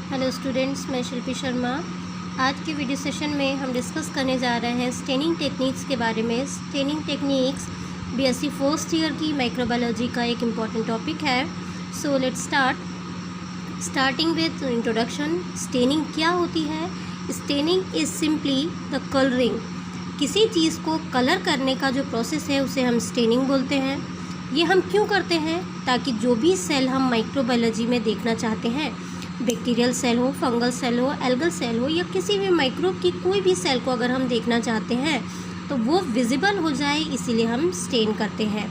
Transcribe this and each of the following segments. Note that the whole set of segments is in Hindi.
हेलो स्टूडेंट्स, मैं शिल्पी शर्मा। आज के वीडियो सेशन में हम डिस्कस करने जा रहे हैं स्टेनिंग टेक्निक्स के बारे में। Staining techniques BSc first year की माइक्रोबायोलॉजी का एक इम्पॉर्टेंट टॉपिक है। So let's starting with introduction. Staining क्या होती है? Staining is simply the colouring. किसी चीज़ को कलर करने का जो प्रोसेस है उसे हम स्टेनिंग बोलते हैं। ये हम क्यों करते हैं? ताकि जो भी सेल हम माइक्रोबायोलॉजी में देखना चाहते हैं, बैक्टीरियल सेल हो, फंगल सेल हो, एल्गल सेल हो या किसी भी माइक्रोब की कोई भी सेल को अगर हम देखना चाहते हैं तो वो विजिबल हो जाए, इसीलिए हम स्टेन करते हैं।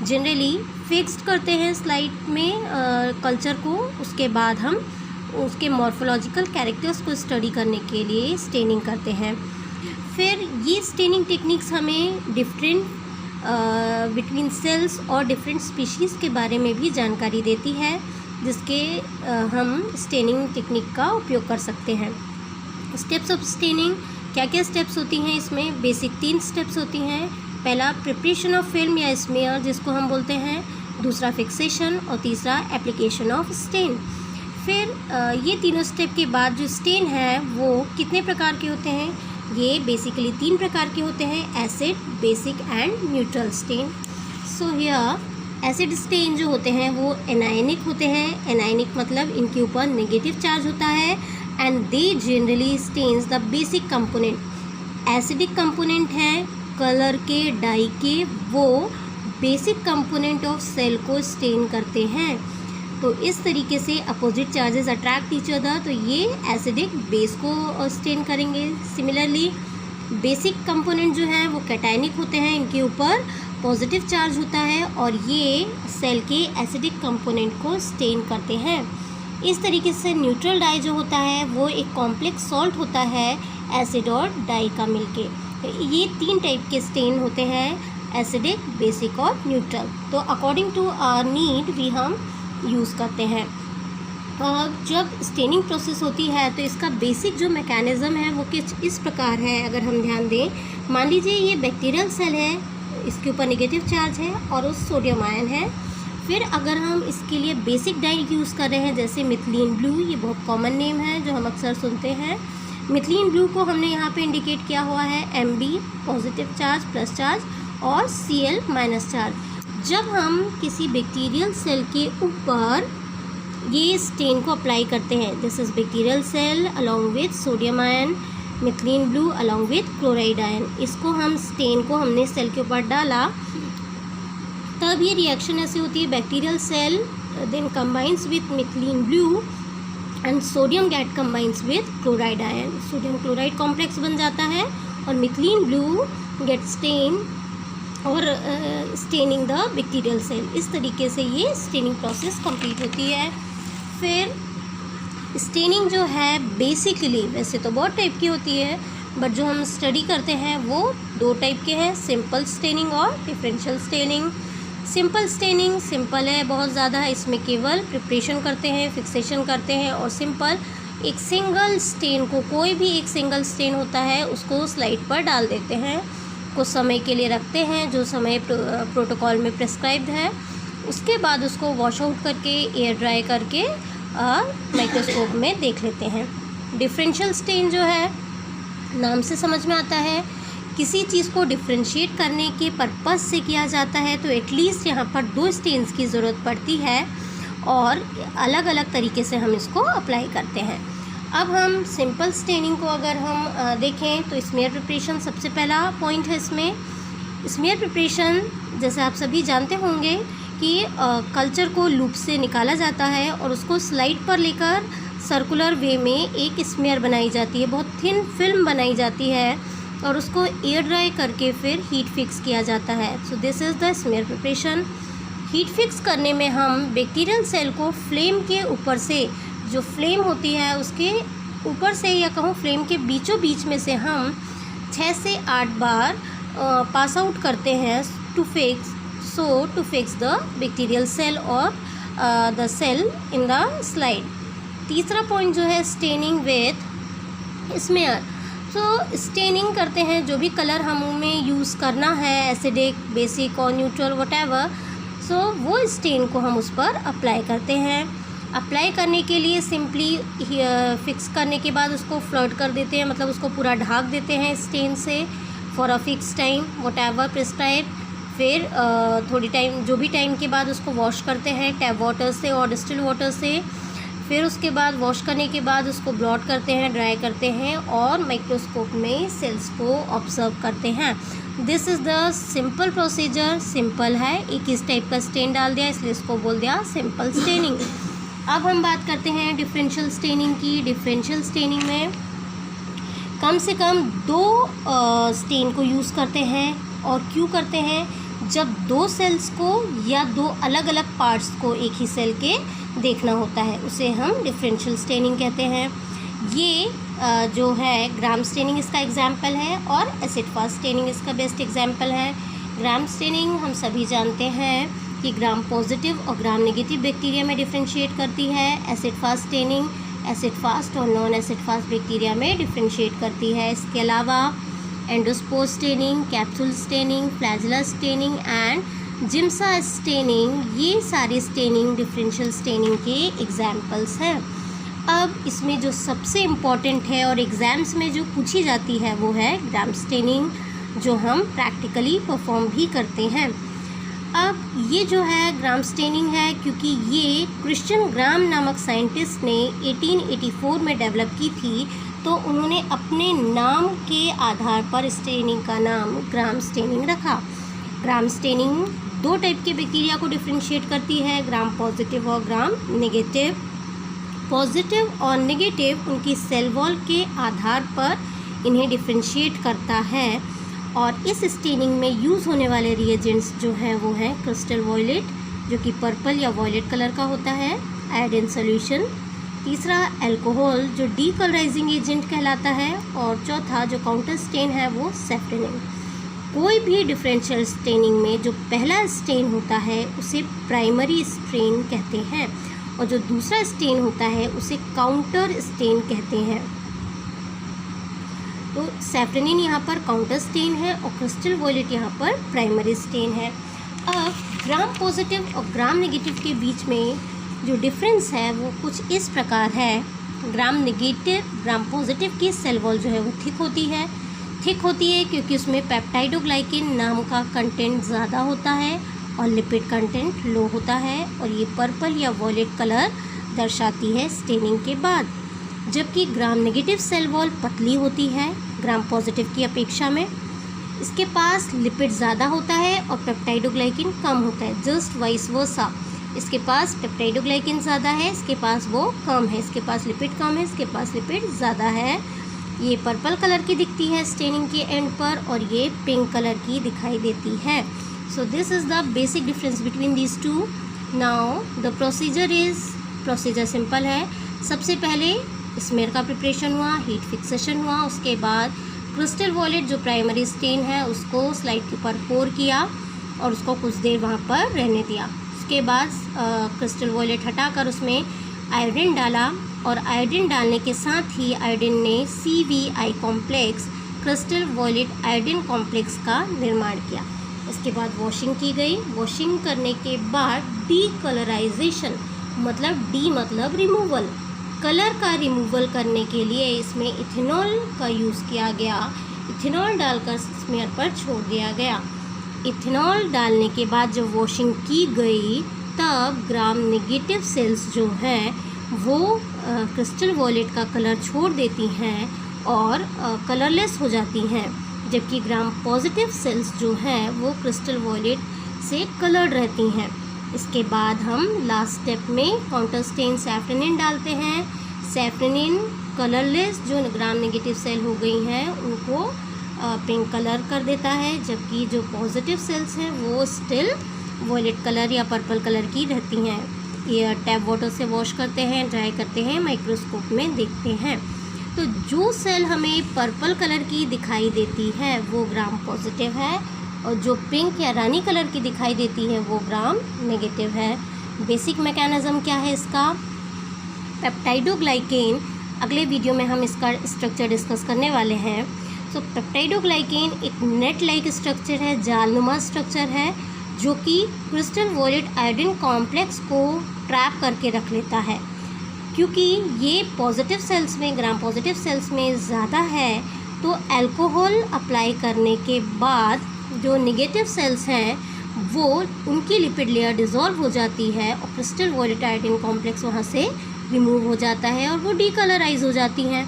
जनरली फिक्स्ड करते हैं स्लाइड में कल्चर को, उसके बाद हम उसके मॉर्फोलॉजिकल कैरेक्टर्स को स्टडी करने के लिए स्टेनिंग करते हैं। फिर ये स्टेनिंग टेक्निक्स हमें डिफरेंट बिटवीन सेल्स और डिफरेंट स्पीशीज़ के बारे में भी जानकारी देती है, जिसके हम स्टेनिंग टेक्निक का उपयोग कर सकते हैं। स्टेप्स ऑफ स्टेनिंग, क्या क्या स्टेप्स होती हैं इसमें? बेसिक 3 स्टेप्स होती हैं। पहला प्रिपरेशन ऑफ फिल्म या स्मेयर, जिसको हम बोलते हैं। दूसरा फिक्सेशन और तीसरा एप्लीकेशन ऑफ स्टेन। फिर ये तीनों स्टेप के बाद जो स्टेन है वो कितने प्रकार के होते हैं? ये बेसिकली 3 प्रकार के होते हैं: acid, basic and neutral stain. So here acid stain जो होते हैं वो एनायनिक होते हैं। एनायनिक मतलब इनके ऊपर नेगेटिव चार्ज होता है and they generally stains the basic component. Acidic component हैं कलर के, डाई के, वो बेसिक कंपोनेंट ऑफ सेल को स्टेन करते हैं। तो इस तरीके से opposite charges attract each other, तो ये एसिडिक बेस को स्टेन करेंगे। सिमिलरली बेसिक कंपोनेंट जो है वो कैटायनिक होते हैं, इनके ऊपर पॉजिटिव चार्ज होता है और ये सेल के एसिडिक कंपोनेंट को स्टेन करते हैं। इस तरीके से न्यूट्रल डाई जो होता है वो एक कॉम्प्लेक्स सॉल्ट होता है एसिड और डाई का मिलके। ये 3 टाइप के स्टेन होते हैं: एसिडिक, बेसिक और न्यूट्रल। तो अकॉर्डिंग टू आवर नीड भी हम यूज़ करते हैं। जब स्टेनिंग प्रोसेस होती है तो इसका बेसिक जो मैकेनिज़्म है वो कुछ इस प्रकार है। अगर हम ध्यान दें, मान लीजिए ये बैक्टीरियल सेल है, इसके ऊपर नेगेटिव चार्ज है और उस सोडियम आयन है। फिर अगर हम इसके लिए बेसिक डाई यूज़ कर रहे हैं, जैसे मिथिलीन ब्लू, ये बहुत कॉमन नेम है जो हम अक्सर सुनते हैं। मिथिलीन ब्लू को हमने यहाँ पे इंडिकेट किया हुआ है Mb positive charge, plus charge, और Cl माइनस चार्ज। जब हम किसी बैक्टीरियल सेल के ऊपर ये स्टेन को अप्लाई करते हैं, this is bacterial cell along with sodium ion, methylene blue along with chloride ion, इसको हम स्टेन को हमने सेल के ऊपर डाला, तब ये रिएक्शन ऐसी होती है: bacterial cell then combines with methylene blue and sodium get combines with chloride ion. Sodium chloride complex बन जाता है और मिथिलीन ब्लू गेट स्टेन और स्टेनिंग द बैक्टीरियल सेल। इस तरीके से ये स्टेनिंग प्रोसेस कंप्लीट होती है। फिर स्टेनिंग जो है बेसिकली वैसे तो बहुत टाइप की होती है, बट जो हम स्टडी करते हैं वो 2 टाइप के हैं: सिंपल स्टेनिंग और differential staining. Simple staining simple है बहुत ज़्यादा, इसमें केवल प्रिपरेशन करते हैं, फिक्सेशन करते हैं और सिंपल एक सिंगल स्टेन को, कोई भी एक सिंगल स्टेन होता है उसको स्लाइड पर डाल देते हैं, कुछ समय के लिए रखते हैं जो समय प्रोटोकॉल में प्रिस्क्राइब्ड है। उसके बाद उसको वॉश आउट करके एयर ड्राई करके माइक्रोस्कोप में देख लेते हैं। डिफरेंशियल स्टेन जो है, नाम से समझ में आता है, किसी चीज़ को डिफ्रेंशिएट करने के पर्पस से किया जाता है, तो एटलीस्ट यहाँ पर 2 स्टेन्स की ज़रूरत पड़ती है और अलग अलग तरीके से हम इसको अप्लाई करते हैं। अब हम सिंपल स्टेनिंग को अगर हम देखें तो स्मेयर प्रिपरेशन सबसे पहला पॉइंट है इसमें। स्मेयर प्रिपरेशन, जैसे आप सभी जानते होंगे कि कल्चर को लूप से निकाला जाता है और उसको स्लाइड पर लेकर सर्कुलर वे में एक स्मेयर बनाई जाती है, बहुत थिन फिल्म बनाई जाती है और उसको एयर ड्राई करके फिर हीट फिक्स किया जाता है। So this is the smear preparation. Heat fix करने में हम बैक्टीरियल सेल को फ्लेम के ऊपर से, जो फ्लेम होती है उसके ऊपर से या कहूँ फ्लेम के बीचों बीच में से हम 6 से 8 बार पास आउट करते हैं to fix the bacterial cell और the cell in the slide. तीसरा पॉइंट जो है staining with smear. So staining करते हैं, जो भी कलर हमें यूज़ करना है, एसिडिक, बेसिक और न्यूट्रल वटेवर, सो वो स्टेन को हम उस पर अप्लाई करते हैं। अप्लाई करने के लिए सिंपली फिक्स करने के बाद उसको फ्लड कर देते हैं, मतलब उसको पूरा ढाक देते हैं स्टेन से for a fix time whatever prescribe. फिर थोड़ी टाइम, जो भी टाइम के बाद उसको वॉश करते हैं टैप वाटर से और डिस्टिल वाटर से। फिर उसके बाद वॉश करने के बाद उसको ब्लॉट करते हैं, ड्राई करते हैं और माइक्रोस्कोप में सेल्स को ऑब्जर्व करते हैं। This is the simple procedure. Simple है, एक इस टाइप का स्टेन डाल दिया इसलिए इसको बोल दिया सिंपल स्टेनिंग। अब हम बात करते हैं डिफरेंशियल स्टेनिंग की। डिफरेंशियल स्टेनिंग में कम से कम 2 स्टेन को यूज़ करते हैं। और क्यों करते हैं? जब 2 सेल्स को या 2 अलग अलग पार्ट्स को एक ही सेल के देखना होता है, उसे हम डिफरेंशियल स्टेनिंग कहते हैं। ये जो है ग्राम स्टेनिंग इसका एग्जाम्पल है और एसिड फास्ट स्टेनिंग इसका बेस्ट एग्जाम्पल है। ग्राम स्टेनिंग हम सभी जानते हैं कि ग्राम पॉजिटिव और ग्राम नेगेटिव बैक्टीरिया में डिफ्रेंशिएट करती है। Acid fast staining acid fast और नॉन एसिड फास्ट बैक्टीरिया में डिफ्रेंशिएट करती है। इसके अलावा endospore staining, capsule staining, flagellar staining and Giemsa staining, ये सारे स्टेनिंग डिफरेंशियल स्टेनिंग के एग्जाम्पल्स हैं। अब इसमें जो सबसे इम्पॉर्टेंट है और एग्ज़ाम्स में जो पूछी जाती है वो है ग्राम स्टेनिंग, जो हम प्रैक्टिकली परफॉर्म भी करते हैं। अब ये जो है ग्राम स्टेनिंग है, क्योंकि ये क्रिश्चियन ग्राम नामक साइंटिस्ट ने 1884 में डेवलप की थी, तो उन्होंने अपने नाम के आधार पर स्टेनिंग का नाम ग्राम स्टेनिंग रखा। ग्राम स्टेनिंग 2 टाइप के बैक्टीरिया को डिफ्रेंशिएट करती है, ग्राम पॉजिटिव और ग्राम नेगेटिव। पॉजिटिव और नेगेटिव उनकी सेल वॉल के आधार पर इन्हें डिफ्रेंशिएट करता है। और इस स्टेनिंग में यूज़ होने वाले रिएजेंट्स जो हैं वो हैं क्रिस्टल वॉयलेट, जो कि पर्पल या वॉयलेट कलर का होता है, आयोडीन सॉल्यूशन। तीसरा अल्कोहल जो डीकलराइजिंग एजेंट कहलाता है। और चौथा जो काउंटर स्टेन है वो सैफ्रनिन। कोई भी डिफरेंशियल स्टेनिंग में जो पहला स्टेन होता है उसे प्राइमरी स्टेन कहते हैं और जो दूसरा स्टेन होता है उसे काउंटर स्टेन कहते हैं। तो सैफ्रनिन यहाँ पर काउंटर स्टेन है और क्रिस्टल वॉयलेट यहाँ पर प्राइमरी स्टेन है। अब ग्राम पॉजिटिव और ग्राम नेगेटिव के बीच में जो डिफरेंस है वो कुछ इस प्रकार है। ग्राम पॉजिटिव की सेल वॉल जो है वो थिक होती है क्योंकि उसमें पेप्टाइडोग्लाइकेन नाम का कंटेंट ज़्यादा होता है और लिपिड कंटेंट लो होता है, और ये पर्पल या वॉयलेट कलर दर्शाती है स्टेनिंग के बाद। जबकि ग्राम नेगेटिव सेल वॉल पतली होती है ग्राम पॉजिटिव की अपेक्षा में। इसके पास लिपिड ज़्यादा होता है और पेप्टाइडोग्लाइकेन कम होता है, जस्ट वाइस वर्सा। इसके पास पेप्टाइडोग्लाइकेन ज़्यादा है, इसके पास वो कम है। इसके पास लिपिड कम है, इसके पास लिपिड ज़्यादा है। ये पर्पल कलर की दिखती है स्टेनिंग के एंड पर और ये पिंक कलर की दिखाई देती है। So this is the basic difference between these two. Now the procedure simple है। सबसे पहले स्मेयर का प्रिपरेशन हुआ, हीट फिक्सेशन हुआ, उसके बाद क्रिस्टल वॉयलेट जो प्राइमरी स्टेन है उसको स्लाइड के ऊपर पोर किया और उसको कुछ देर वहाँ पर रहने दिया। उसके बाद क्रिस्टल वॉयलेट हटाकर उसमें आयोडीन डाला और आयोडीन डालने के साथ ही आयोडीन ने CVI complex crystal violet iodine complex का निर्माण किया। इसके बाद वॉशिंग की गई। वॉशिंग करने के बाद डीकलराइजेशन, मतलब रिमूवल, कलर का रिमूवल करने के लिए इसमें इथेनॉल का यूज़ किया गया। इथेनॉल डालकर स्मेयर पर छोड़ दिया गया। इथेनॉल डालने के बाद जब वॉशिंग की गई तब ग्राम नेगेटिव सेल्स जो हैं वो क्रिस्टल वॉयलेट का कलर छोड़ देती हैं और कलरलेस हो जाती हैं, जबकि ग्राम पॉजिटिव सेल्स जो हैं वो क्रिस्टल वॉयलेट से कलर्ड रहती हैं। इसके बाद हम लास्ट स्टेप में काउंटर स्टेन सैफ्रनिन डालते हैं। सैफ्रनिन कलरलेस जो ग्राम नेगेटिव सेल हो गई हैं उनको पिंक कलर कर देता है, जबकि जो पॉजिटिव सेल्स हैं वो स्टिल वॉयलेट कलर या पर्पल कलर की रहती हैं। ये टैप वाटर से वॉश करते हैं, ड्राई करते हैं, माइक्रोस्कोप में देखते हैं। तो जो सेल हमें पर्पल कलर की दिखाई देती है वो ग्राम पॉजिटिव है और जो पिंक या रानी कलर की दिखाई देती है वो ग्राम नेगेटिव है। बेसिक मैकेनिज़्म क्या है इसका? पेप्टाइडोग्लाइकेन, अगले वीडियो में हम इसका स्ट्रक्चर डिस्कस करने वाले हैं। तो पेप्टाइडोग्लाइकेन एक नेट लाइक स्ट्रक्चर है, जालनुमा स्ट्रक्चर है, जो कि क्रिस्टल वॉयलेट आयोडीन कॉम्प्लेक्स को ट्रैप करके रख लेता है। क्योंकि ये पॉजिटिव सेल्स में, ग्राम पॉजिटिव सेल्स में ज़्यादा है, तो अल्कोहल अप्लाई करने के बाद जो नेगेटिव सेल्स हैं वो उनकी लिपिड लेयर डिज़ोल्व हो जाती है और क्रिस्टल वॉयलेट आयोडीन कॉम्प्लेक्स वहाँ से रिमूव हो जाता है और वो डीकलराइज हो जाती हैं।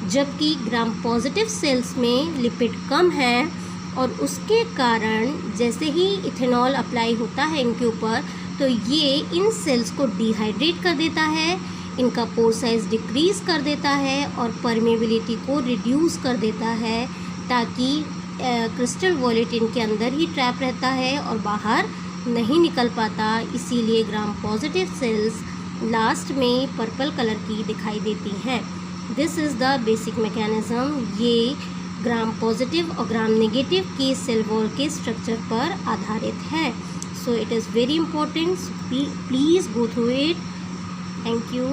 जबकि ग्राम पॉजिटिव सेल्स में लिपिड कम है और उसके कारण जैसे ही इथेनॉल अप्लाई होता है इनके ऊपर, तो ये इन सेल्स को डिहाइड्रेट कर देता है, इनका पोर साइज़ डिक्रीज़ कर देता है और परमेबिलिटी को रिड्यूस कर देता है, ताकि क्रिस्टल वॉयलेट इनके अंदर ही ट्रैप रहता है और बाहर नहीं निकल पाता। इसीलिए ग्राम पॉजिटिव सेल्स लास्ट में पर्पल कलर की दिखाई देती हैं। This is the basic mechanism. ये ग्राम पॉजिटिव और ग्राम नेगेटिव के सेल वॉल के स्ट्रक्चर पर आधारित है। So it is very important, please go through it. Thank you.